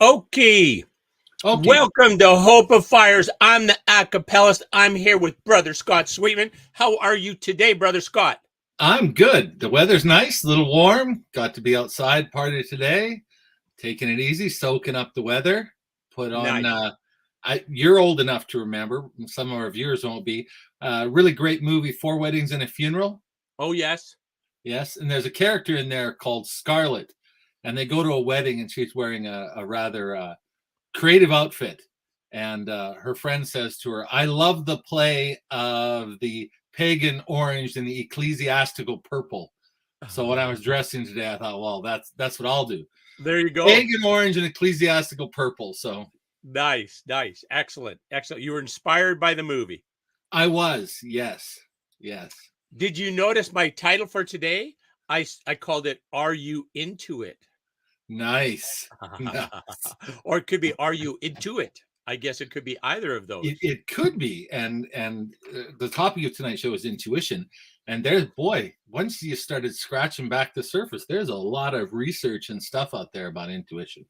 Okay. Okay, Welcome to Hopeifiers. I'm the acapellist. I'm here with Brother Scott Sweetman. How are you today, Brother Scott? I'm good. The weather's nice, a little warm. Got to be outside part of today, taking it easy, soaking up the weather. Put on. Nice. You're old enough to remember. Some of our viewers won't be. Really great movie, Four Weddings and a Funeral. Oh, yes. Yes, and there's a character in there called Scarlett, and they go to a wedding, and she's wearing a rather creative outfit. And her friend says to her, "I love the play of the pagan orange and the ecclesiastical purple." So when I was dressing today, I thought, well, that's what I'll do. There you go. Pagan orange and ecclesiastical purple. So Nice. Excellent. You were inspired by the movie. I was, yes. Did you notice my title for today? I called it, Are You Into It? Nice. Or it could be, Are You Into It? I guess it could be either of those. It could be, and the topic of tonight's show is intuition. And there's, boy, once you started scratching back the surface, there's a lot of research and stuff out there about intuition.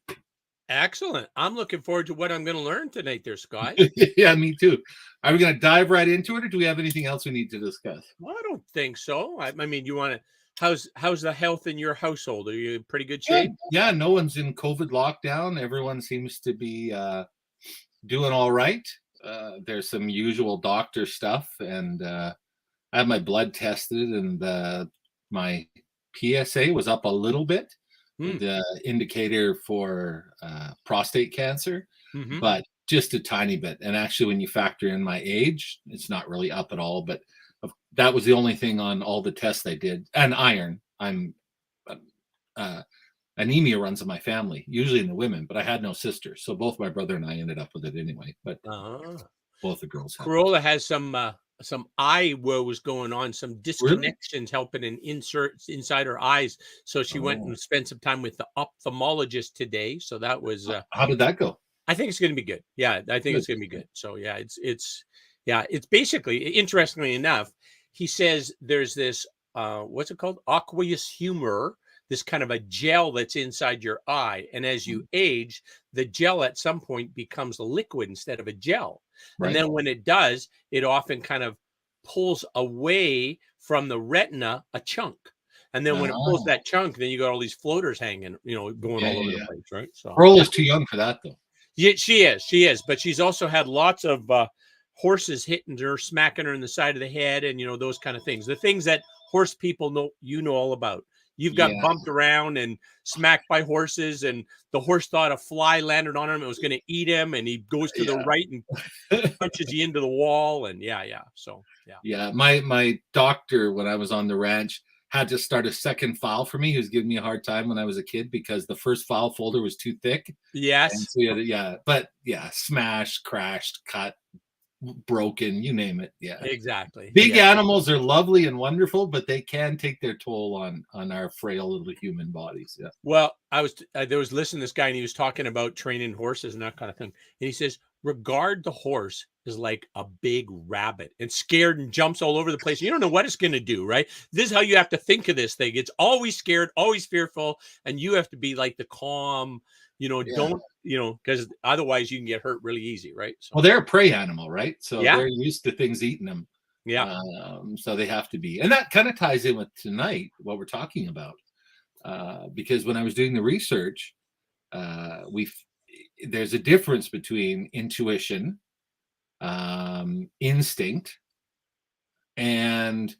Excellent. I'm looking forward to what I'm going to learn tonight there, Scott. Yeah, me too. Are we going to dive right into it, or do we have anything else we need to discuss? Well, I don't think so. I mean, you want to, how's the health in your household? Are you in pretty good shape? Yeah, no one's in COVID lockdown. Everyone seems to be doing all right. There's some usual doctor stuff, and I had my blood tested, and my PSA was up a little bit, the indicator for prostate cancer, but just a tiny bit. And actually, when you factor in my age, it's not really up at all. But that was the only thing on all the tests I did. And iron. I'm anemia runs in my family, usually in the women, but I had no sisters, so both my brother and I ended up with it anyway. But both the girls have Corolla has some eye woes going on, some disconnections helping in inserts inside her eyes. So she went and spent some time with the ophthalmologist today. So that was how did that go? I think it's going to be good. Yeah, I think it's going to be good. So yeah, it's basically, interestingly enough, he says there's this what's it called? Aqueous humor, this kind of a gel that's inside your eye. And as you age, the gel at some point becomes a liquid instead of a gel. Right. And then when it does, it often kind of pulls away from the retina a chunk. And then when it pulls that chunk, then you got all these floaters hanging, going all over the place, right? So Pearl is too young for that, though. Yeah, she is. But she's also had lots of horses hitting her, smacking her in the side of the head, and those kind of things. The things that horse people know all about. You've got bumped around and smacked by horses, and the horse thought a fly landed on him. It was going to eat him, and he goes to the right and punches you into the wall. And my doctor, when I was on the ranch, had to start a second file for me. He was giving me a hard time when I was a kid because the first file folder was too thick. Yes. And so smashed, crashed, cut, broken, you name it. Yeah, exactly. Big animals are lovely and wonderful, but they can take their toll on our frail little human bodies. Yeah. Well, there was listening to this guy, and he was talking about training horses and that kind of thing. And he says, regard the horse is like a big rabbit, and scared and jumps all over the place. You don't know what it's going to do, right? This is how you have to think of this thing. It's always scared, always fearful, and you have to be like the calm, don't, because otherwise you can get hurt really easy, right? So, well, they're a prey animal, right? So they're used to things eating them. Yeah. So they have to be. And that kind of ties in with tonight, what we're talking about. Because when I was doing the research, there's a difference between intuition, instinct, and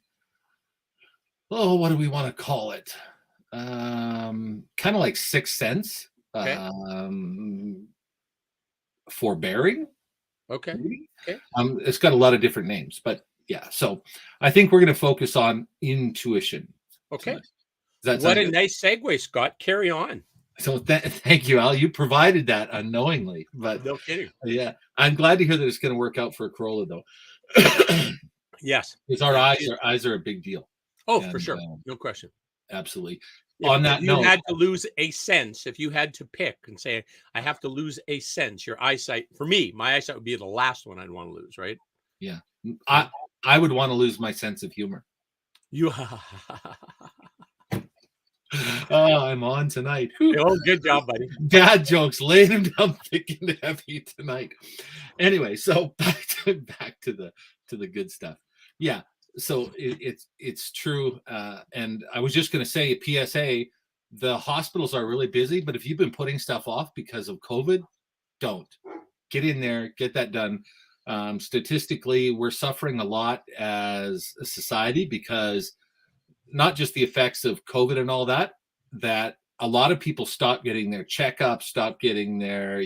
what do we want to call it? Kind of like sixth sense. Okay. Forbearing. Okay. It's got a lot of different names, but yeah. So I think we're going to focus on intuition. Okay. What a nice segue, Scott. Carry on. So thank you, Al. You provided that unknowingly, but no kidding. Yeah, I'm glad to hear that it's going to work out for a Corolla, though. Yes, because our eyes are a big deal. Oh, for sure, no question. Absolutely. On that note, you had to lose a sense. If you had to pick and say, I have to lose a sense, your eyesight, for me, my eyesight would be the last one I'd want to lose, right? Yeah. I would want to lose my sense of humor. You Oh, I'm on tonight. Whew. Oh, good job, buddy. Dad jokes, laying him down thick and heavy tonight. Anyway, so back to the good stuff. Yeah, so it's true. And I was just going to say, PSA: the hospitals are really busy, but if you've been putting stuff off because of COVID, don't get in there, get that done. Statistically, we're suffering a lot as a society because not just the effects of COVID and all that, that a lot of people stop getting their checkups, stop getting their,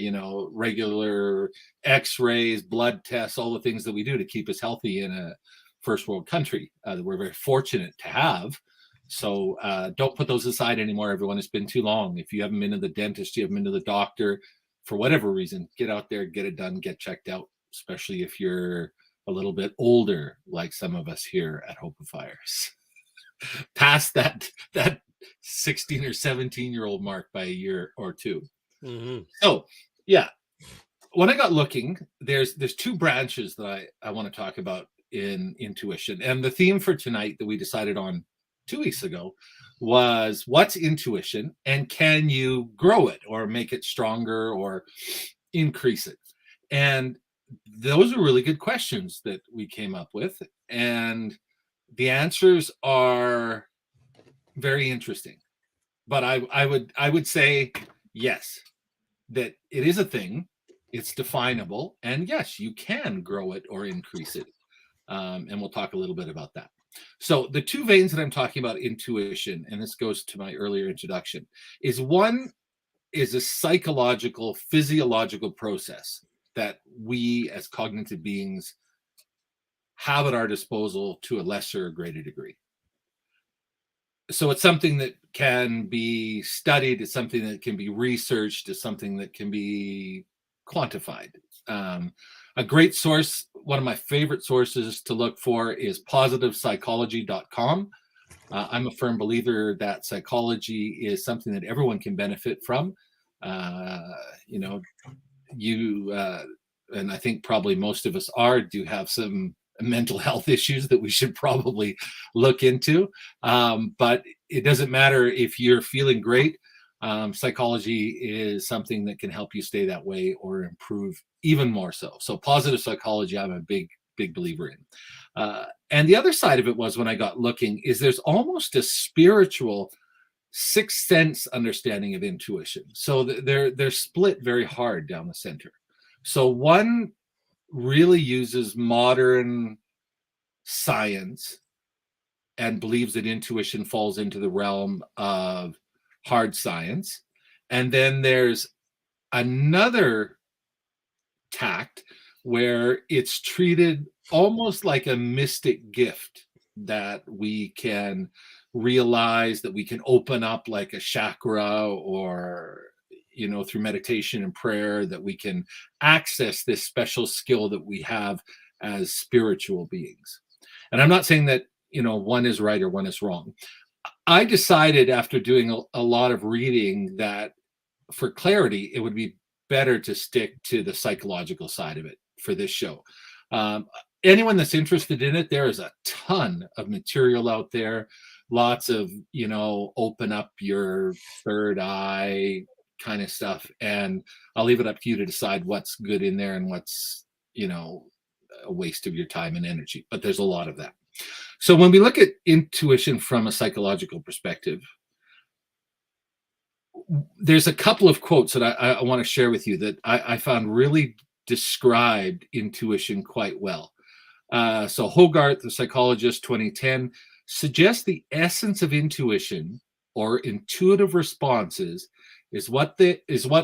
regular x-rays, blood tests, all the things that we do to keep us healthy in a first world country that we're very fortunate to have. So don't put those aside anymore, everyone. It's been too long. If you haven't been to the dentist, you haven't been to the doctor, for whatever reason, get out there, get it done, get checked out, especially if you're a little bit older, like some of us here at Hopeifiers. Past that 16 or 17-year-old mark by a year or two. Mm-hmm. So yeah, when I got looking, there's two branches that I want to talk about in intuition. And the theme for tonight that we decided on 2 weeks ago was, what's intuition and can you grow it or make it stronger or increase it? And those are really good questions that we came up with. And the answers are very interesting. But I would say yes, that it is a thing, it's definable, and yes, you can grow it or increase it. And we'll talk a little bit about that. So the two veins that I'm talking about intuition, and this goes to my earlier introduction, is one is a psychological, physiological process that we as cognitive beings have at our disposal to a lesser or greater degree. So it's something that can be studied, it's something that can be researched, it's something that can be quantified. A great source, one of my favorite sources to look for, is positivepsychology.com. I'm a firm believer that psychology is something that everyone can benefit from. And I think probably most of us do have some mental health issues that we should probably look into. But it doesn't matter if you're feeling great. Psychology is something that can help you stay that way or improve even more so. So positive psychology, I'm a big believer in. And the other side of it was, when I got looking, is there's almost a spiritual sixth sense understanding of intuition. So they're split very hard down the center. So one really uses modern science and believes that intuition falls into the realm of hard science. And then there's another tact where it's treated almost like a mystic gift that we can realize, that we can open up like a chakra, or through meditation and prayer, that we can access this special skill that we have as spiritual beings. And I'm not saying that one is right or one is wrong. I decided, after doing a lot of reading, that for clarity it would be better to stick to the psychological side of it for this show. Anyone that's interested in it, there is a ton of material out there, lots of open up your third eye kind of stuff, and I'll leave it up to you to decide what's good in there and what's a waste of your time and energy. But there's a lot of that. So when we look at intuition from a psychological perspective, there's a couple of quotes that I want to share with you that I found really described intuition quite well. So Hogarth, the psychologist, 2010, suggests the essence of intuition, or intuitive responses, is what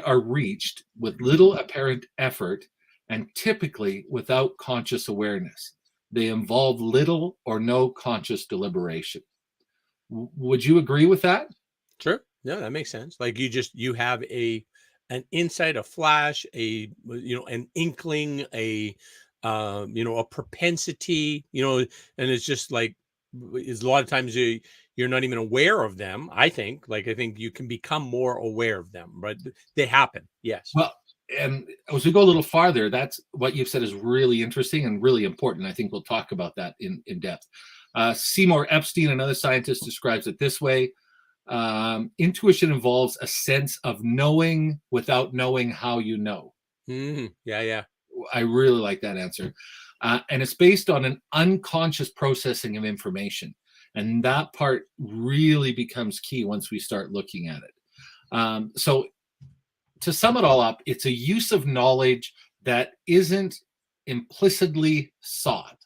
are reached with little apparent effort and typically without conscious awareness. They involve little or no conscious deliberation. Would you agree with that? Sure. No, that makes sense. Like you have an insight, a flash, an inkling, a propensity, and it's just like, is a lot of times you're not even aware of them. I think you can become more aware of them, but they happen. Yes. Well, and as we go a little farther, that's what you've said is really interesting and really important. I think we'll talk about that in depth. Seymour Epstein, another scientist, describes it this way. Intuition involves a sense of knowing without knowing how you know. Yeah, yeah. I really like that answer. And it's based on an unconscious processing of information. And that part really becomes key once we start looking at it. So to sum it all up, it's a use of knowledge that isn't implicitly sought.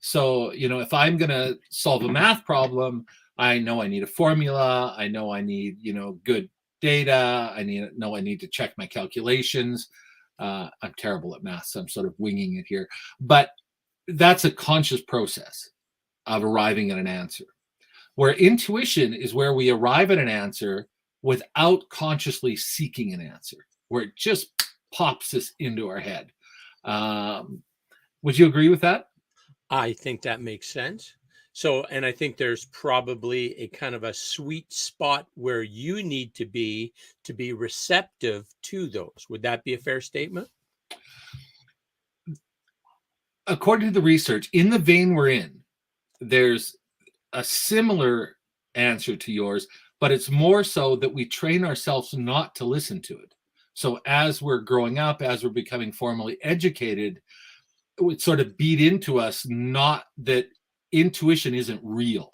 So, if I'm going to solve a math problem, I know I need a formula. I know I need, good data. I need to check my calculations. I'm terrible at math, so I'm sort of winging it here. But that's a conscious process of arriving at an answer. Where intuition is where we arrive at an answer without consciously seeking an answer, where it just pops us into our head. Would you agree with that? I think that makes sense. So, and I think there's probably a kind of a sweet spot where you need to be receptive to those. Would that be a fair statement? According to the research, in the vein we're in, there's a similar answer to yours, but it's more so that we train ourselves not to listen to it. So as we're growing up, as we're becoming formally educated, it would sort of beat into us not that intuition isn't real,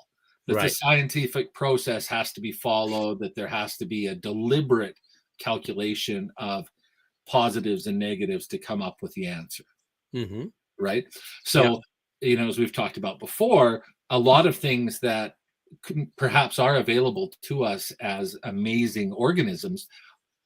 that the scientific process has to be followed, that there has to be a deliberate calculation of positives and negatives to come up with the answer. Right? So, as we've talked about before, a lot of things that perhaps are available to us as amazing organisms,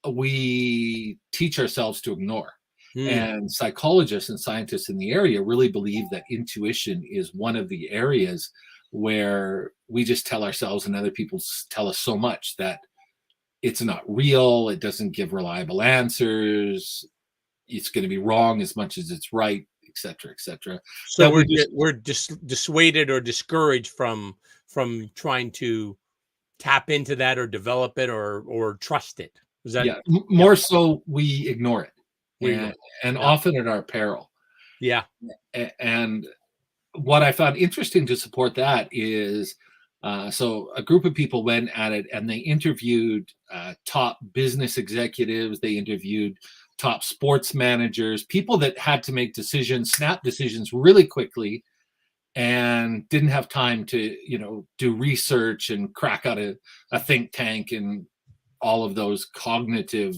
we teach ourselves to ignore. And psychologists and scientists in the area really believe that intuition is one of the areas where we just tell ourselves and other people tell us so much that it's not real, it doesn't give reliable answers, it's going to be wrong as much as it's right, etc., etc. So we're dissuaded or discouraged from trying to tap into that or develop it or trust it. Is that more so we ignore it. And Yeah. often at our peril. Yeah. And what I found interesting to support that is, so a group of people went at it and they interviewed top business executives, they interviewed top sports managers, people that had to make decisions, snap decisions really quickly, and didn't have time to, do research and crack out a think tank and all of those cognitive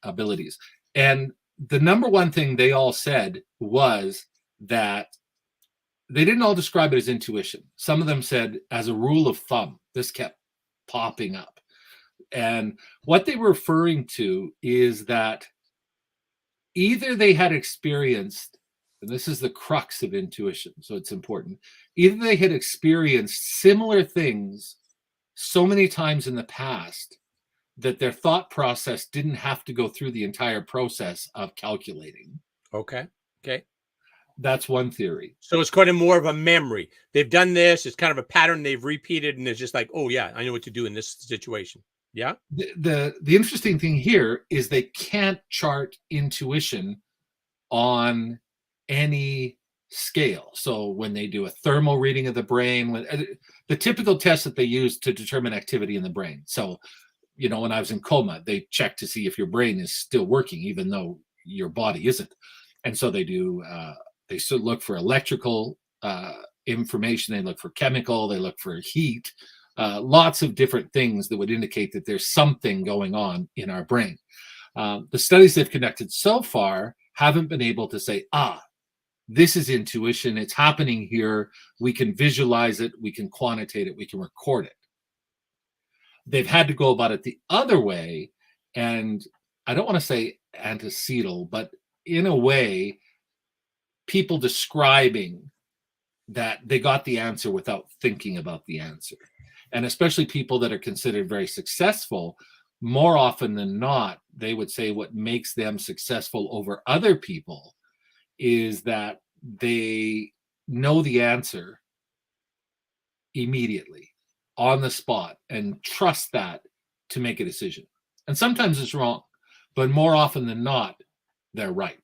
abilities. And the number one thing they all said was that they didn't all describe it as intuition. Some of them said, as a rule of thumb, this kept popping up. And what they were referring to is that either they had experienced, and this is the crux of intuition, so it's important, either they had experienced similar things so many times in the past that their thought process didn't have to go through the entire process of calculating. Okay. That's one theory. So it's kind of more of a memory. They've done this. It's kind of a pattern they've repeated, and it's just like, oh yeah, I know what to do in this situation. Yeah. The interesting thing here is they can't chart intuition on any scale. So when they do a thermal reading of the brain, the typical test that they use to determine activity in the brain. So, when I was in coma, they check to see if your brain is still working, even though your body isn't. And so they do, they still look for electrical information, they look for chemical, they look for heat, lots of different things that would indicate that there's something going on in our brain. The studies they've conducted so far haven't been able to say, this is intuition, it's happening here, we can visualize it, we can quantitate it, we can record it. They've had to go about it the other way, and I don't want to say antecedent, but in a way, people describing that they got the answer without thinking about the answer. And especially people that are considered very successful, more often than not, they would say what makes them successful over other people is that they know the answer immediately, on the spot, and trust that to make a decision. And sometimes it's wrong, but more often than not, they're right.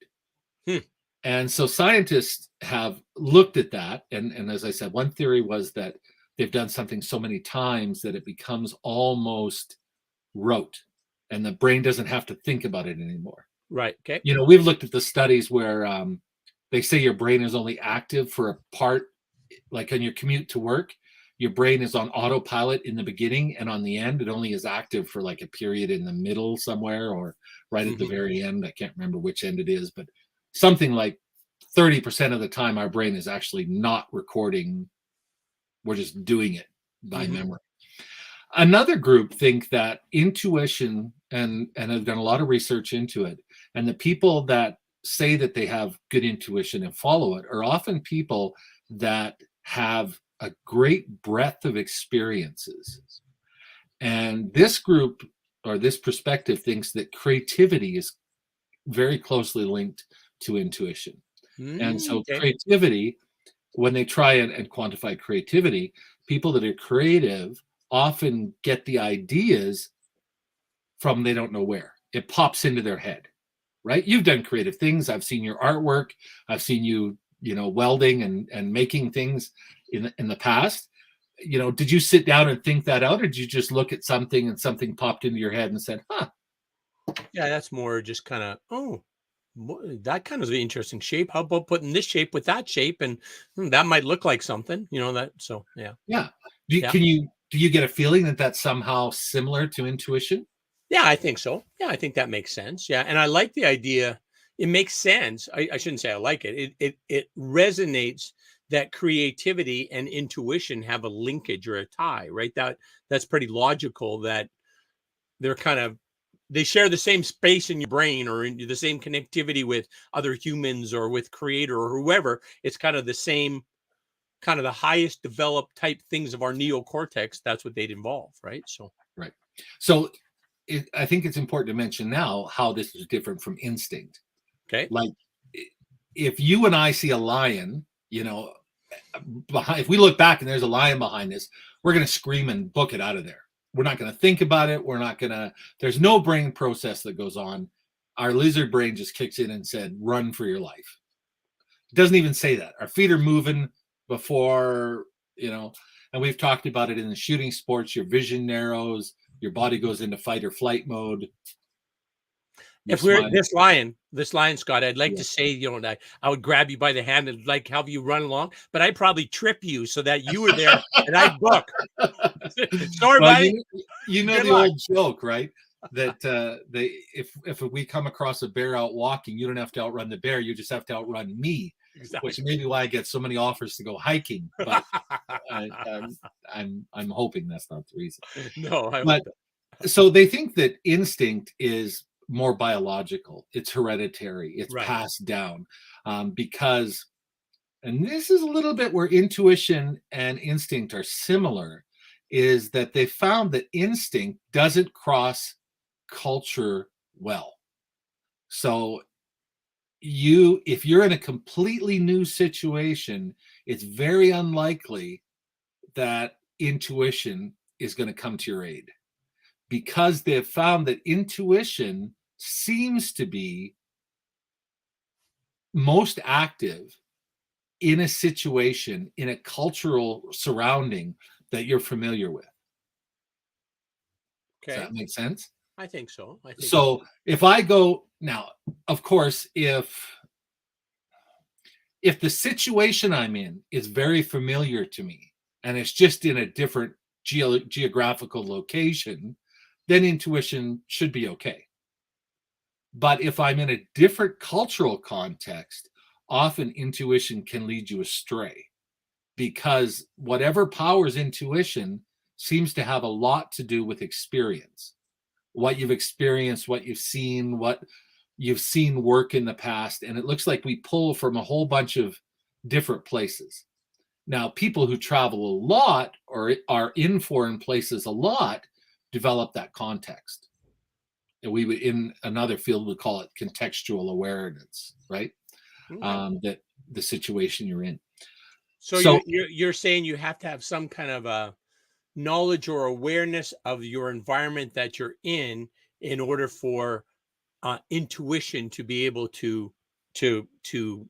And so scientists have looked at that. And as I said, one theory was that they've done something so many times that it becomes almost rote, and the brain doesn't have to think about it anymore. Right. Okay. You know, we've looked at the studies where they say your brain is only active for a part, like on your commute to work, your brain is on autopilot in the beginning, and on the end, it only is active for like a period in the middle somewhere, or right at the very end. I can't remember which end it is, but something like 30% of the time, our brain is actually not recording. We're just doing it by memory. Another group think that intuition, and have done a lot of research into it, and the people that say that they have good intuition and follow it are often people that have a great breadth of experiences. And this group, or this perspective, thinks that creativity is very closely linked to intuition. And so creativity, when they try and quantify creativity, people that are creative often get the ideas from they don't know where. It pops into their head, right? You've done creative things. I've seen your artwork. I've seen you, welding and making things in the past. Did you sit down and think that out, or did you just look at something and something popped into your head and said, huh? Yeah, that's more just kind of, oh, that kind of an interesting shape. How about putting this shape with that shape, and that might look like something, that. So yeah. Yeah. Do you get a feeling that that's somehow similar to intuition? Yeah, I think so. Yeah, I think that makes sense. Yeah, and I like the idea. It makes sense. I shouldn't say I like it. It resonates that creativity and intuition have a linkage or a tie, right? That's pretty logical. That they share the same space in your brain, or in the same connectivity with other humans, or with creator, or whoever. It's kind of the same, kind of the highest developed type things of our neocortex. That's what they'd involve, right? So right. So I think it's important to mention now how this is different from instinct. okay. Like if you and I see a lion, behind, if we look back and there's a lion behind us, we're going to scream and book it out of there. We're not going to think about it. There's no brain process that goes on. Our lizard brain just kicks in and said, run for your life. It doesn't even say that. Our feet are moving before, and we've talked about it in the shooting sports. Your vision narrows, your body goes into fight or flight mode. If we're this lion, Scott, I'd like to say, I would grab you by the hand and like have you run along, but I'd probably trip you so that you were there and I'd book. Sorry, buddy. The old joke, right? That if we come across a bear out walking, you don't have to outrun the bear, you just have to outrun me. Exactly. Which may be why I get so many offers to go hiking. But I'm hoping that's not the reason. No, so they think that instinct is more biological. It's hereditary. It's passed down because, and this is a little bit where intuition and instinct are similar, is that they found that instinct doesn't cross culture well. So if you're in a completely new situation, it's very unlikely that intuition is going to come to your aid, because they've found that intuition seems to be most active in a situation, in a cultural surrounding that you're familiar with. Okay. Does that make sense? I think so. So if I go now, of course, if the situation I'm in is very familiar to me and it's just in a different geographical location, then intuition should be okay. But if I'm in a different cultural context, often intuition can lead you astray, because whatever powers intuition seems to have a lot to do with experience. What you've experienced, what you've seen work in the past. And it looks like we pull from a whole bunch of different places. Now, people who travel a lot or are in foreign places a lot develop that context. And we would, in another field, would call it contextual awareness, right? That the situation you're in. So you're saying you have to have some kind of a knowledge or awareness of your environment that you're in order for intuition to be able to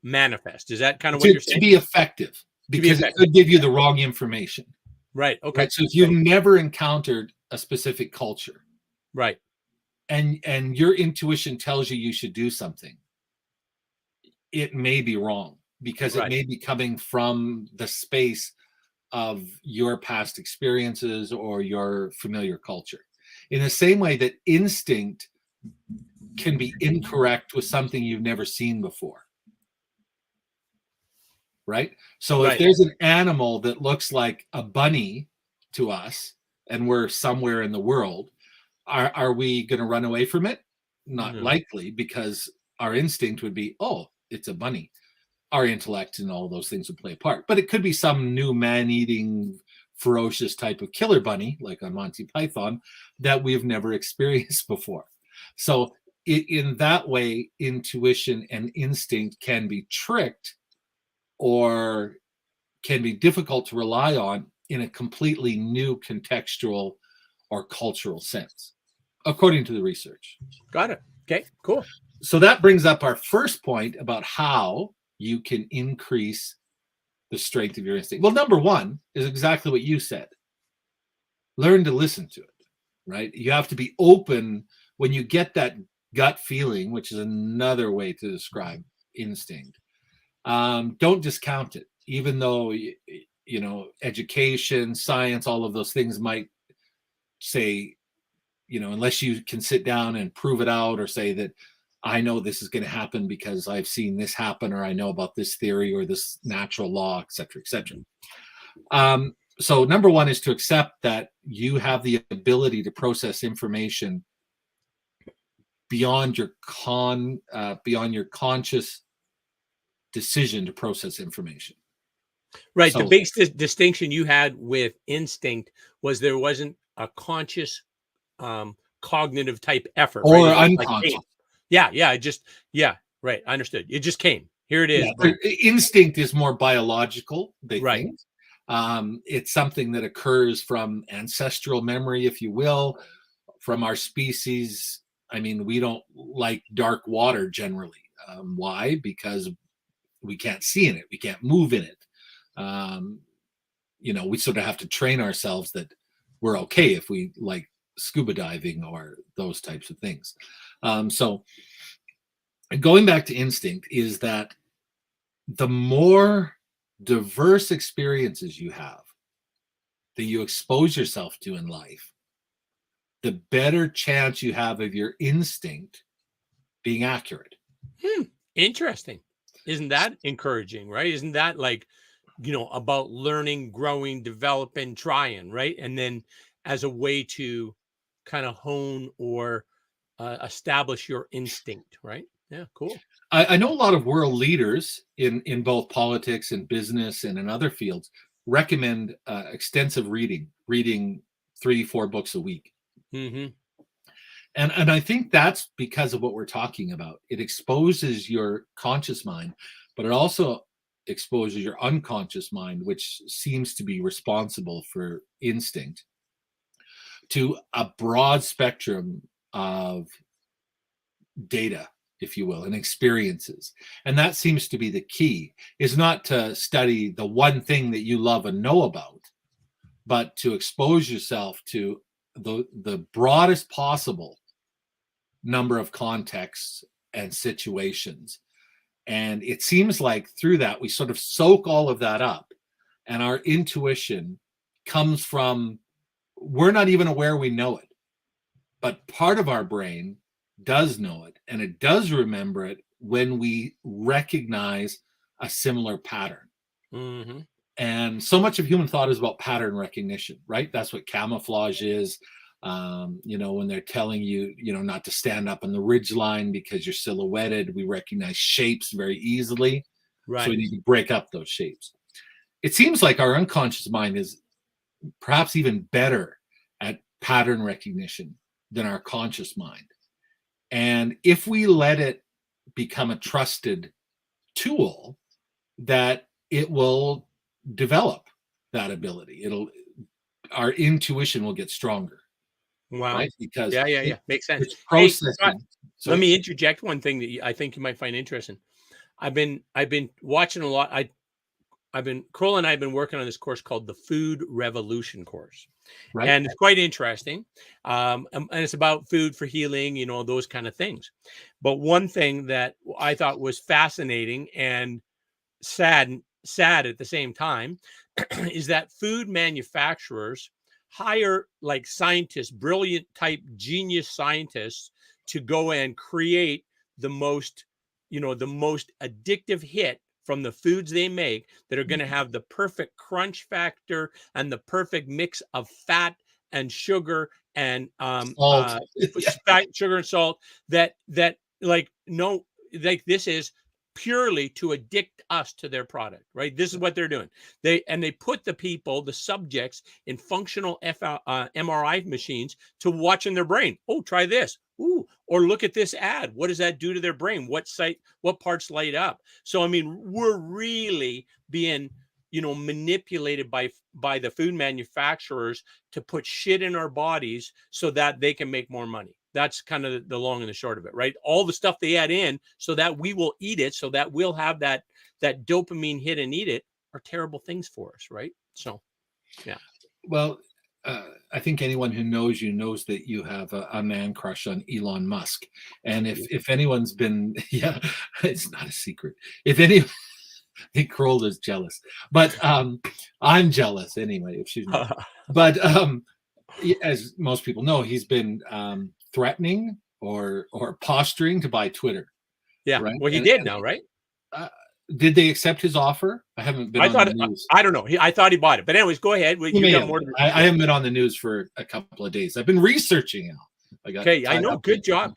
manifest. Is that kind of what you're saying? To be effective, because it could give you the wrong information. Right. Okay. Right. So if you've never encountered a specific culture, Right. and your intuition tells you you should do something, it may be wrong because it Right. may be coming from the space of your past experiences or your familiar culture. In the same way that instinct can be incorrect with something you've never seen before. Right? So if Right. there's an animal that looks like a bunny to us and we're somewhere in the world, are we going to run away from it? Not No. likely, because our instinct would be, oh, it's a bunny. Our intellect and all those things would play a part. But it could be some new man-eating, ferocious type of killer bunny, like on Monty Python, that we've never experienced before. So in that way, intuition and instinct can be tricked or can be difficult to rely on in a completely new contextual or cultural sense, according to the research. Got it. Okay, cool. So that brings up our first point about how you can increase the strength of your instinct. Well, number one is exactly what you said. Learn to listen to it, right? You have to be open when you get that gut feeling, which is another way to describe instinct. Don't discount it, even though education, science, all of those things might say, unless you can sit down and prove it out or say that I know this is going to happen because I've seen this happen, or I know about this theory or this natural law, et cetera, et cetera. So number one is to accept that you have the ability to process information beyond your conscious decision to process information. Right. So, the big distinction you had with instinct was there wasn't a conscious cognitive type effort, or right? unconscious. Yeah, right. I understood. It just came. Here it is. Yeah, instinct is more biological, they Right. think. It's something that occurs from ancestral memory, if you will, from our species. I mean, we don't like dark water generally. Why? Because we can't see in it. We can't move in it. We sort of have to train ourselves that we're okay if we like scuba diving or those types of things. So going back to instinct is that the more diverse experiences you have that you expose yourself to in life, the better chance you have of your instinct being accurate. Interesting. Isn't that encouraging, right? Isn't that like, about learning, growing, developing, trying, right? And then as a way to kind of hone or establish your instinct, right? Yeah, cool. I know a lot of world leaders in both politics and business and in other fields recommend extensive reading 3-4 books a week. Mm-hmm. And I think that's because of what we're talking about. It exposes your conscious mind, but it also exposes your unconscious mind, which seems to be responsible for instinct, to a broad spectrum of data, if you will, and experiences. And that seems to be the key, is not to study the one thing that you love and know about, but to expose yourself to the broadest possible number of contexts and situations. And it seems like through that, we sort of soak all of that up, and our intuition comes from, we're not even aware we know it, but part of our brain does know it, and it does remember it when we recognize a similar pattern. Mm-hmm. And so much of human thought is about pattern recognition, right? That's what camouflage is. When they're telling you, not to stand up on the ridge line because you're silhouetted, we recognize shapes very easily. Right. So we need to break up those shapes. It seems like our unconscious mind is perhaps even better at pattern recognition than our conscious mind. And if we let it become a trusted tool, that it will develop that ability. Our intuition will get stronger. Wow. Right? Because Yeah. Makes sense. it's processing. Hey, let me interject one thing that I think you might find interesting. I've been watching a lot. Kroll and I have been working on this course called the Food Revolution course. Right. And it's quite interesting. And it's about food for healing, those kind of things. But one thing that I thought was fascinating and sad at the same time is that food manufacturers hire like scientists, brilliant type genius scientists to go and create the most, the most addictive hit from the foods they make that are going to have the perfect crunch factor and the perfect mix of fat and sugar and Salt. Yeah. fat, sugar and salt that like no like this is purely to addict us to their product, right? This is what they're doing. They put the people, the subjects, in functional MRI machines to watch in their brain. Oh, try this. Ooh, or look at this ad. What does that do to their brain? What parts light up? So, I mean, we're really being, manipulated by the food manufacturers to put shit in our bodies so that they can make more money. That's kind of the long and the short of it, right? All the stuff they add in so that we will eat it, so that we'll have that dopamine hit and eat it, are terrible things for us, right? So, yeah. Well, I think anyone who knows you knows that you have a man crush on Elon Musk. And if anyone's been, yeah, it's not a secret. If any, I think Kroll is jealous, but I'm jealous anyway, if she's not. But as most people know, he's been threatening or posturing to buy Twitter. Yeah. Right? Well, he did now, right? Did they accept his offer? I haven't been on the news. I don't know. I thought he bought it. But anyways, go ahead. You got more I haven't been on the news for a couple of days. I've been researching now. Okay, I know. Good job.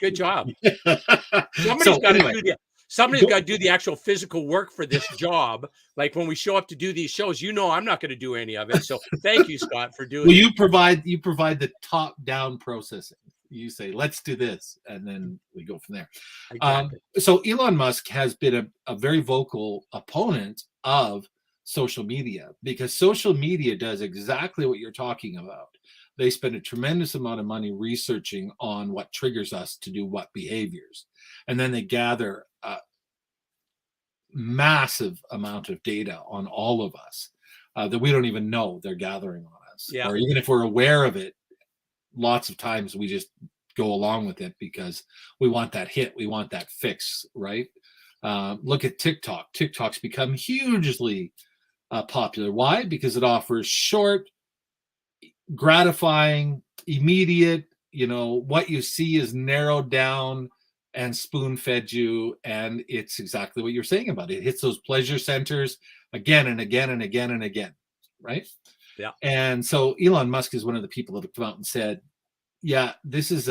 Somebody's got to do the actual physical work for this job. Like when we show up to do these shows, I'm not going to do any of it. So thank you, Scott, for doing it. You provide the top-down processing. You say, let's do this, and then we go from there. Exactly. So Elon Musk has been a very vocal opponent of social media, because social media does exactly what you're talking about. They spend a tremendous amount of money researching on what triggers us to do what behaviors. And then they gather a massive amount of data on all of us that we don't even know they're gathering on us. Yeah. Or even if we're aware of it, lots of times we just go along with it because we want that hit, we want that fix, right? Look at TikTok. TikTok's become hugely popular. Why? Because it offers short, gratifying, immediate, what you see is narrowed down and spoon-fed you, and it's exactly what you're saying about it. It hits those pleasure centers again and again and again and again, right? Yeah. And so Elon Musk is one of the people that have come out and said, yeah, this is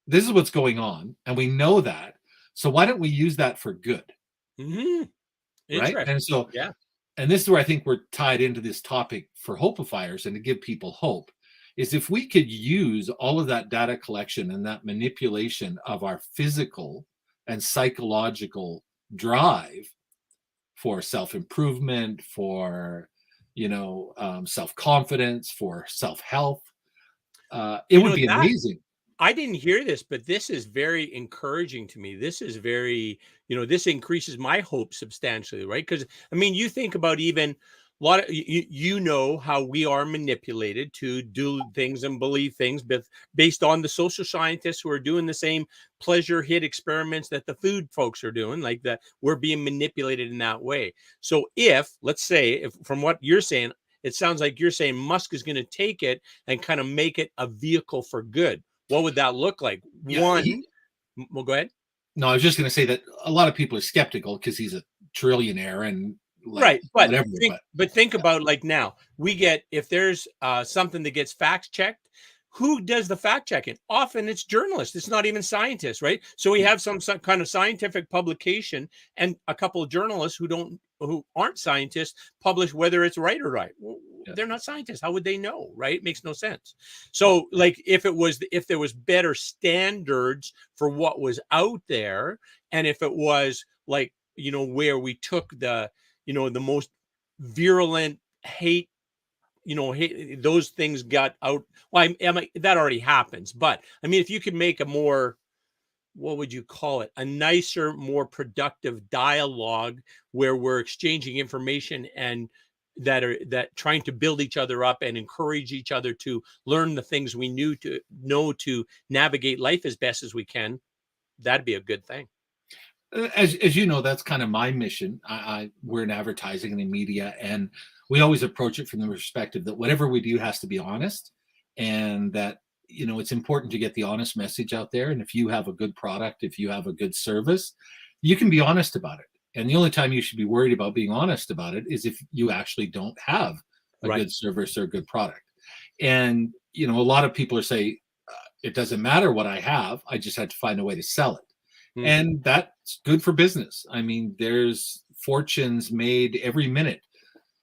what's going on, and we know that. So why don't we use that for good? Mm-hmm. Right? And so, yeah. And this is where I think we're tied into this topic for Hopeifiers and to give people hope, is if we could use all of that data collection and that manipulation of our physical and psychological drive for self-improvement, for self-confidence, for self-health, it would be amazing. I didn't hear this, but this is very encouraging to me. This is very, this increases my hope substantially, right? Because you think about even a lot of, how we are manipulated to do things and believe things based on the social scientists who are doing the same pleasure hit experiments that the food folks are doing, like that we're being manipulated in that way. So let's say, from what you're saying, it sounds like you're saying Musk is going to take it and kind of make it a vehicle for good. What would that look like? Well, go ahead. No, I was just going to say that a lot of people are skeptical because he's a trillionaire and right. But think about like now we get, if there's something that gets fact checked, who does the fact checking? Often it's journalists. It's not even scientists, right? So we have some kind of scientific publication, and a couple of journalists who aren't scientists publish whether it's right or right. Well, they're not scientists. How would they know, right? It makes no sense. So like if there was better standards for what was out there, and if it was like, where we took the most virulent hate, those things got out. Well, that already happens. But if you could make a more what would you call it? A nicer, more productive dialogue where we're exchanging information and that trying to build each other up and encourage each other to learn the things we know to navigate life as best as we can. That'd be a good thing. As you know, that's kind of my mission. We're in advertising and in media, and we always approach it from the perspective that whatever we do has to be honest, and that, you know, it's important to get the honest message out there. And if you have a good product, if you have a good service, you can be honest about it. And the only time you should be worried about being honest about it is if you actually don't have a Right. good service or a good product. And, you know, a lot of people are saying, it doesn't matter what I have, I just had to find a way to sell it. And that's good for business. I mean, there's fortunes made every minute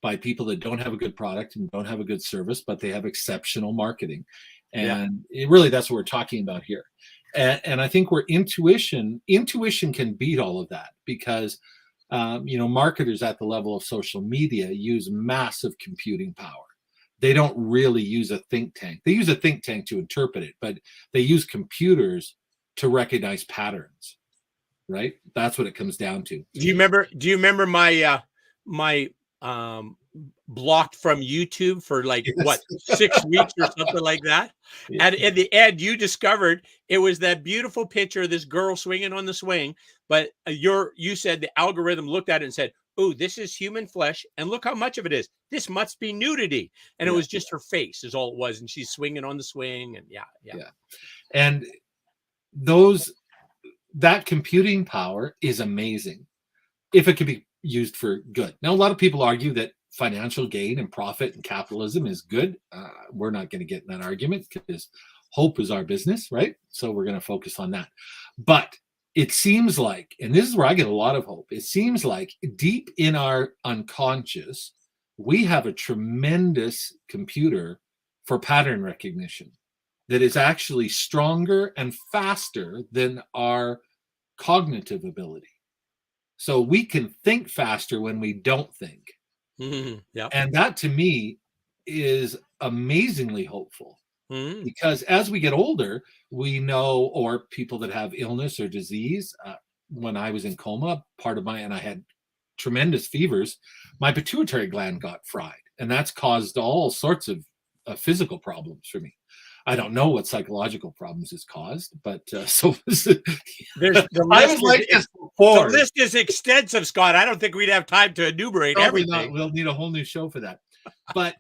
by people that don't have a good product and don't have a good service, but they have exceptional marketing. And really, that's what we're talking about here. And I think where intuition can beat all of that, because you know, marketers at the level of social media use massive computing power. They don't really use a think tank. They use a think tank to interpret it, but they use computers to recognize patterns, right? That's what it comes down to. Do you remember my my blocked from YouTube for like what 6 weeks or something like that? Yeah. And in the end, you discovered it was that beautiful picture of this girl swinging on the swing, but you said the algorithm looked at it and said, "Oh, this is human flesh, and look how much of it is. This must be nudity." And it was just her face, is all it was, and she's swinging on the swing, and yeah. And that computing power is amazing if it can be used for good. Now, a lot of people argue that financial gain and profit and capitalism is good. We're not going to get in that argument because hope is our business, right? So we're going to focus on that. But it seems like, and this is where I get a lot of hope, it seems like deep in our unconscious, we have a tremendous computer for pattern recognition that is actually stronger and faster than our cognitive ability. So we can think faster when we don't think. And that to me is amazingly hopeful, because as we get older, we know, or people that have illness or disease, when I was in coma, and I had tremendous fevers, my pituitary gland got fried, and that's caused all sorts of physical problems for me. I don't know what psychological problems it's caused, but so the list is extensive, Scott. I don't think we'd have time to enumerate everything. Not. We'll need a whole new show for that. But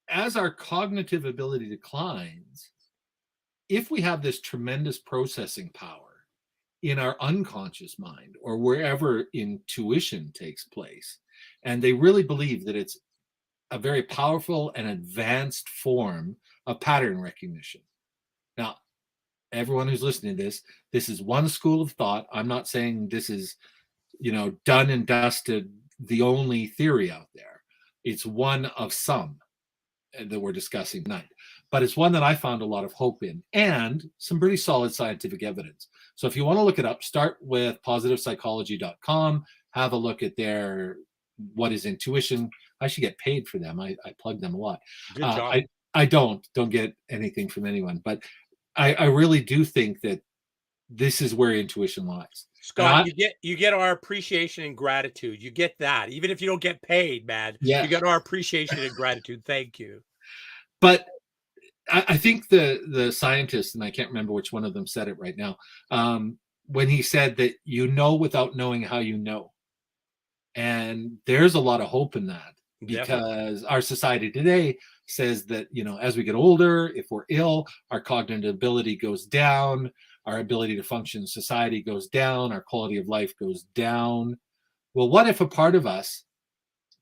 as our cognitive ability declines, if we have this tremendous processing power in our unconscious mind or wherever intuition takes place, and they really believe that it's a very powerful and advanced form of pattern recognition. Now, everyone who's listening to this is one school of thought. I'm not saying this is, you know, done and dusted, the only theory out there. It's one of some that we're discussing tonight, but it's one that I found a lot of hope in and some pretty solid scientific evidence. So if you want to look it up, start with positivepsychology.com, have a look at their what is intuition. I should get paid for them. I plug them a lot. Good job. I don't get anything from anyone, but I really do think that this is where intuition lies. Scott, you get our appreciation and gratitude. You get that, even if you don't get paid, man. Yeah. You get our appreciation and gratitude. Thank you. But I think the scientist, and I can't remember which one of them said it right now, when he said that you know without knowing how you know. And there's a lot of hope in that, because our society today says that, you know, as we get older, if we're ill, our cognitive ability goes down, our ability to function in society goes down, our quality of life goes down. Well, what if a part of us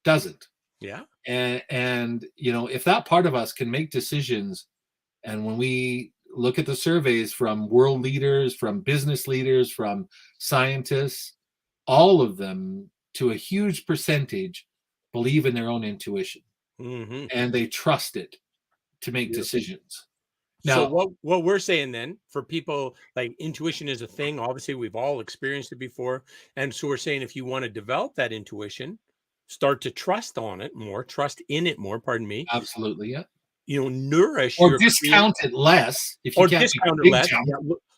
doesn't? Yeah. And you know, if that part of us can make decisions, and when we look at the surveys from world leaders, from business leaders, from scientists, all of them, to a huge percentage, believe in their own intuition, and they trust it to make decisions. Now, so what we're saying then, for people, like, intuition is a thing. Obviously, we've all experienced it before, and so we're saying if you want to develop that intuition, start to trust in it more. Pardon me. Absolutely, yeah. You know, nourish or discount it less if you can't discount it less. Yeah,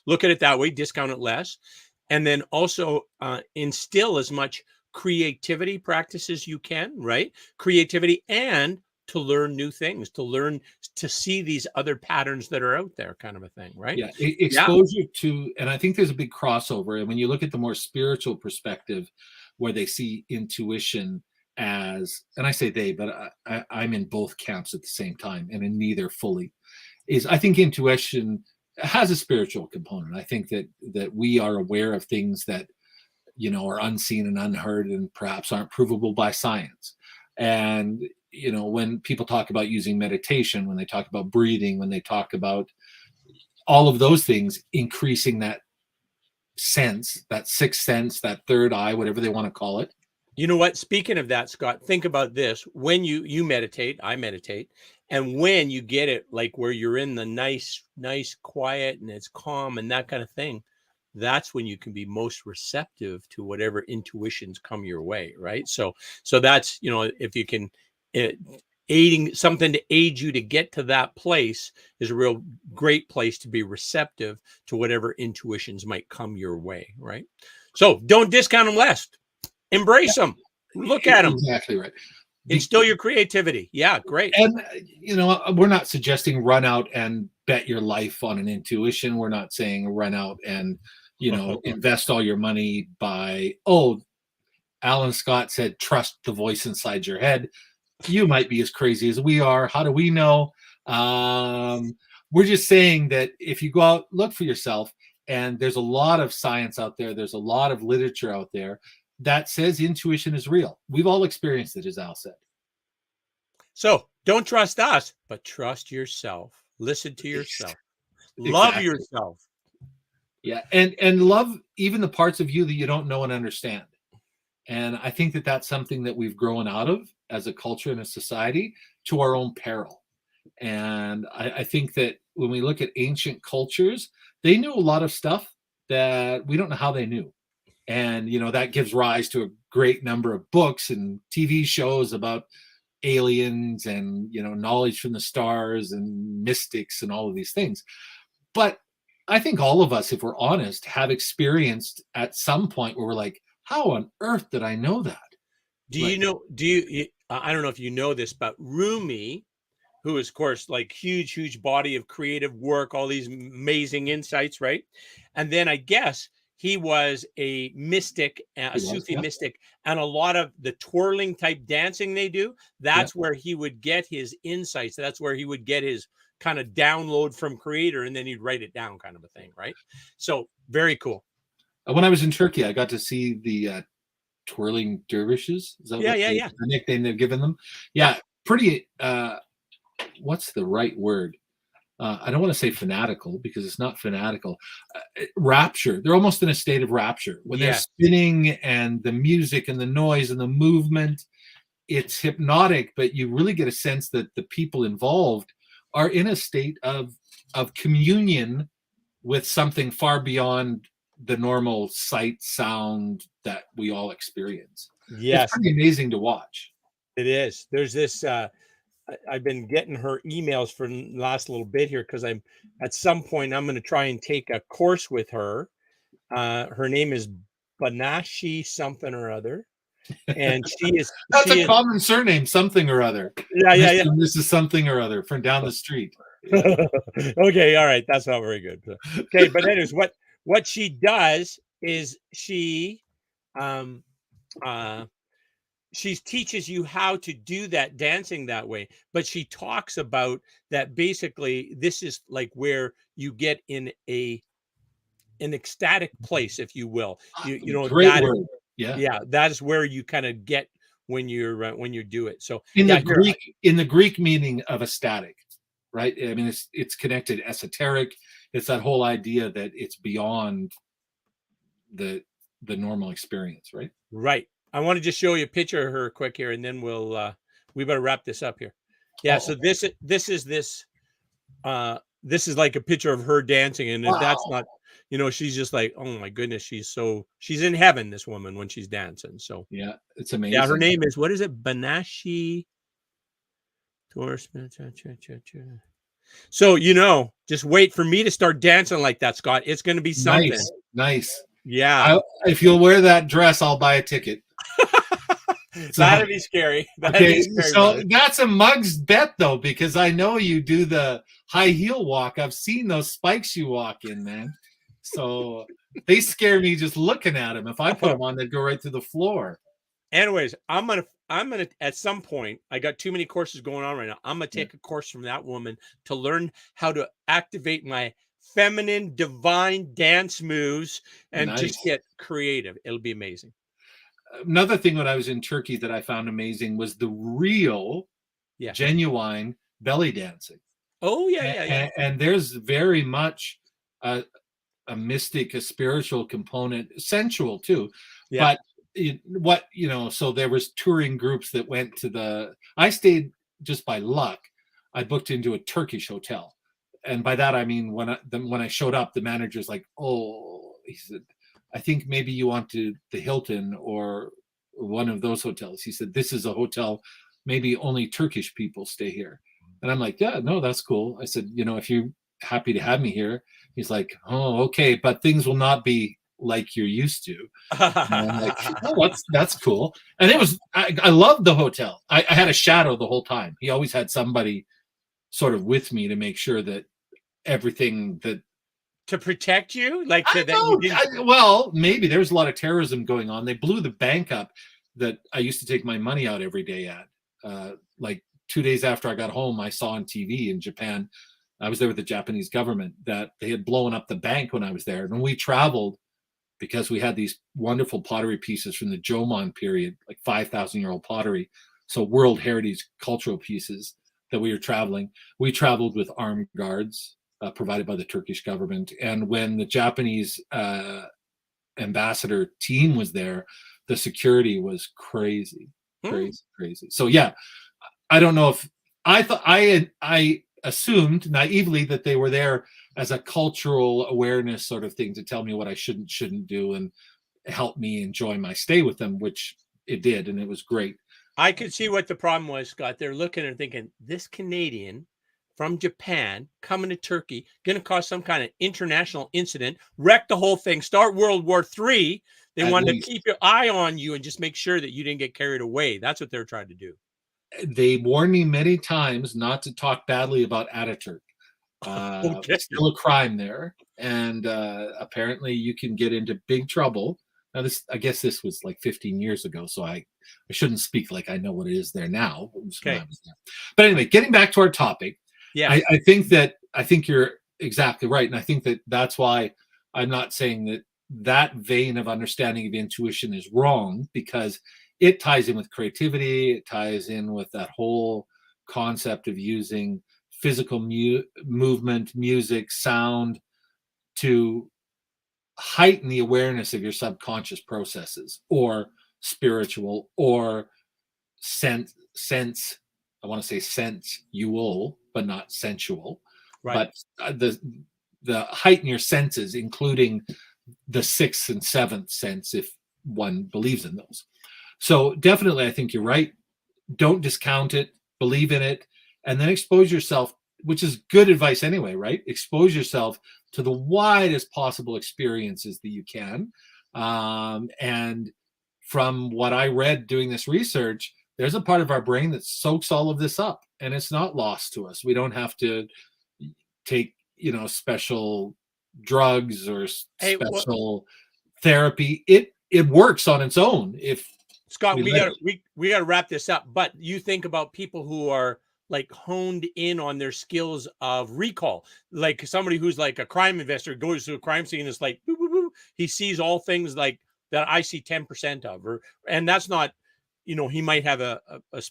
look at it that way, discount it less, and then also instill as much creativity practice as you can, right? Creativity, and to learn new things, to learn to see these other patterns that are out there, kind of a thing, right? Yeah, Yeah. exposure to, and I think there's a big crossover. And when you look at the more spiritual perspective, where they see intuition as, and I say they, but I'm in both camps at the same time, and in neither fully, is I think intuition has a spiritual component. I think that we are aware of things that, you know, are unseen and unheard and perhaps aren't provable by science. And, you know, when people talk about using meditation, when they talk about breathing, when they talk about all of those things, increasing that sense, that sixth sense, that third eye, whatever they want to call it. You know what? Speaking of that, Scott, think about this. When you meditate, I meditate, and when you get it like where you're in the nice quiet and it's calm and that kind of thing, that's when you can be most receptive to whatever intuitions come your way, right? So that's, you know, if you can, aiding something to aid you to get to that place is a real great place to be receptive to whatever intuitions might come your way, right? So don't discount them less. Embrace them. Look at them. Exactly right. Instill your creativity. Yeah, great. And, you know, we're not suggesting run out and bet your life on an intuition. We're not saying run out and, you know, invest all your money by, oh, Alan Scott said, trust the voice inside your head. You might be as crazy as we are. How do we know? We're just saying that if you go out, look for yourself, and there's a lot of science out there. There's a lot of literature out there that says intuition is real. We've all experienced it, as Al said. So don't trust us, but trust yourself. Listen to yourself. Exactly. Love yourself. Yeah, and love even the parts of you that you don't know and understand. And I think that that's something that we've grown out of as a culture and a society, to our own peril. And I think that when we look at ancient cultures, they knew a lot of stuff that we don't know how they knew. And, you know, that gives rise to a great number of books and TV shows about aliens and, you know, knowledge from the stars and mystics and all of these things. But I think all of us, if we're honest, have experienced at some point where we're like, how on earth did I know that? I don't know if you know this, but Rumi, who is, of course, like huge body of creative work, all these amazing insights, right? And then I guess he was a mystic, a Sufi mystic, and a lot of the twirling type dancing they do, that's where he would get his insights. That's where he would get his kind of download from creator, and then he'd write it down, kind of a thing, right? So very cool. When I was in Turkey, I got to see the twirling dervishes. Is that the nickname they've given them? Yeah, pretty, what's the right word? I don't want to say fanatical, because it's not fanatical. Rapture. They're almost in a state of rapture when they're spinning, and the music and the noise and the movement. It's hypnotic, but you really get a sense that the people involved are in a state of communion with something far beyond the normal sight, sound that we all experience. Yes. It's pretty amazing to watch. It is. There's this, I've been getting her emails for the last little bit here, because I'm at some point I'm going to try and take a course with her. Her name is Banashi something or other, and that's a common surname, something or other. Yeah. This is something or other from down the street. Yeah. Okay, all right, that's not very good. Okay, but anyways, what she does is she teaches you how to do that dancing that way, but she talks about that basically this is like where you get in an ecstatic place, if you will. You know, great word. Yeah, that is where you kind of get when you do it. So in the Greek meaning of ecstatic, right? I mean, it's connected esoteric. It's that whole idea that it's beyond the normal experience, right? Right. I want to just show you a picture of her quick here, and then we better wrap this up here. Yeah. So this is like a picture of her dancing, and that's not, you know, she's just like, oh my goodness, she's in heaven, this woman, when she's dancing. So yeah, it's amazing. Yeah, her name is, what is it? Banashi. So, just wait for me to start dancing like that, Scott. It's going to be something. Nice. Yeah. If you'll wear that dress, I'll buy a ticket. So, That'd be scary. That'd okay, be scary, so brother. that's a Mug's bet though, because I know you do the high heel walk. I've seen those spikes you walk in, man. So they scare me just looking at them. If I put them on, they'd go right through the floor. Anyways, I'm gonna at some point, I got too many courses going on right now. I'm gonna take a course from that woman to learn how to activate my feminine divine dance moves and just Nice. get creative. It'll be amazing. Another thing when I was in Turkey that I found amazing was the real, Yeah. genuine belly dancing. Oh yeah. And there's very much a mystic, a spiritual component, sensual too. Yeah. But so there was touring groups that went to I stayed just by luck. I booked into a Turkish hotel. And by that, I mean, when I showed up, the manager's like, oh, he said, I think maybe you want the Hilton or one of those hotels. He said, this is a hotel, maybe only Turkish people stay here. And I'm like, yeah, no, that's cool. I said, if you're happy to have me here. He's like, oh, okay, but things will not be like you're used to. And I'm like, oh, that's cool. And I loved the hotel. I had a shadow the whole time. He always had somebody sort of with me to make sure that everything that to protect you, like I that you know. didn't. Well, maybe there was a lot of terrorism going on. They blew the bank up that I used to take my money out every day at. Like 2 days after I got home, I saw on TV in Japan. I was there with the Japanese government that they had blown up the bank when I was there. And when we traveled, because we had these wonderful pottery pieces from the Jomon period, like 5,000-year-old pottery, so World Heritage cultural pieces that we traveled with armed guards provided by the Turkish government. And when the Japanese ambassador team was there, the security was crazy. So yeah, I don't know if I assumed naively that they were there as a cultural awareness sort of thing to tell me what I shouldn't do and help me enjoy my stay with them, which it did, and it was great. I could see what the problem was, Scott. They're looking and thinking, this Canadian from Japan coming to Turkey, going to cause some kind of international incident, wreck the whole thing, start World War III. They wanted to keep your eye on you and just make sure that you didn't get carried away. That's what they're trying to do. They warned me many times not to talk badly about Ataturk. Okay. It's still a crime there, and apparently you can get into big trouble. Now, I guess this was like 15 years ago, so I shouldn't speak like I know what it is there now. Okay. But anyway, getting back to our topic, yeah, I think you're exactly right, and I think that's why I'm not saying that vein of understanding of intuition is wrong, because it ties in with creativity. It ties in with that whole concept of using physical movement, music, sound to heighten the awareness of your subconscious processes, or spiritual, or sense. I want to say sensual, but not sensual. right. But the heighten your senses, including the sixth and seventh sense, if one believes in those. So definitely, I think you're right. Don't discount it, believe in it, and then expose yourself, which is good advice anyway, right? Expose yourself to the widest possible experiences that you can. And from what I read doing this research, there's a part of our brain that soaks all of this up, and it's not lost to us. We don't have to take, special drugs or special therapy. It works on its own. If Scott, we got to wrap this up. But you think about people who are like honed in on their skills of recall, like somebody who's like a crime investor goes to a crime scene and it's like, boo, boo, boo. He sees all things like that I see 10% of, and that's not, he might have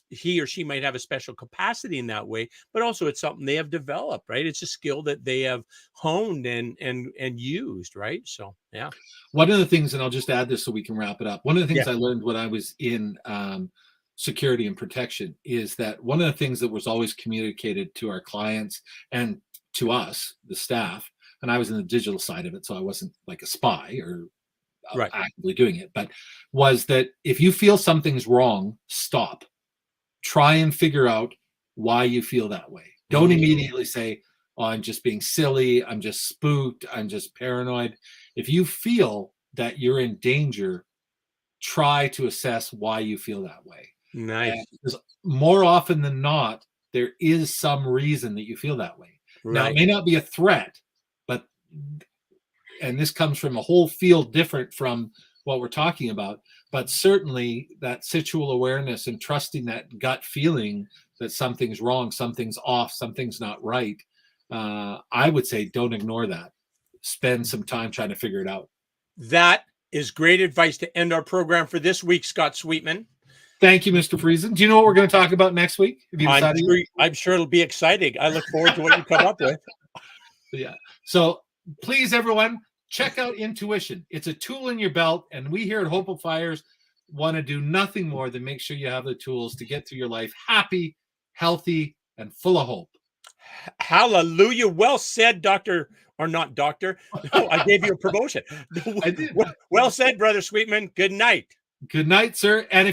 he or she might have a special capacity in that way, but also it's something they have developed, right? It's a skill that they have honed and used, right? So, yeah. One of the things, and I'll just add this so we can wrap it up. One of the things I learned when I was in security and protection is that one of the things that was always communicated to our clients and to us, the staff, and I was in the digital side of it, so I wasn't like a spy or actively doing it, but was that if you feel something's wrong, stop. Try and figure out why you feel that way. Don't immediately say, oh, I'm just being silly, I'm just spooked, I'm just paranoid. If you feel that you're in danger, try to assess why you feel that way. Nice. Because more often than not, there is some reason that you feel that way. Right. Now, it may not be a threat, and this comes from a whole field different from what we're talking about, but certainly that situal awareness and trusting that gut feeling that something's wrong, something's off, something's not right. I would say don't ignore that. Spend some time trying to figure it out. That is great advice to end our program for this week, Scott Sweetman. Thank you, Mr. Friesen. Do you know what we're going to talk about next week? I'm sure it'll be exciting. I look forward to what you come up with. Yeah. So please, everyone, check out intuition. It's a tool in your belt, and we here at Hopeifiers want to do nothing more than make sure you have the tools to get through your life happy, healthy, and full of hope. Hallelujah. Well said, Doctor, or not Doctor. No, I gave you a promotion. I did. Well said, Brother Sweetman. Good night. Good night, sir. And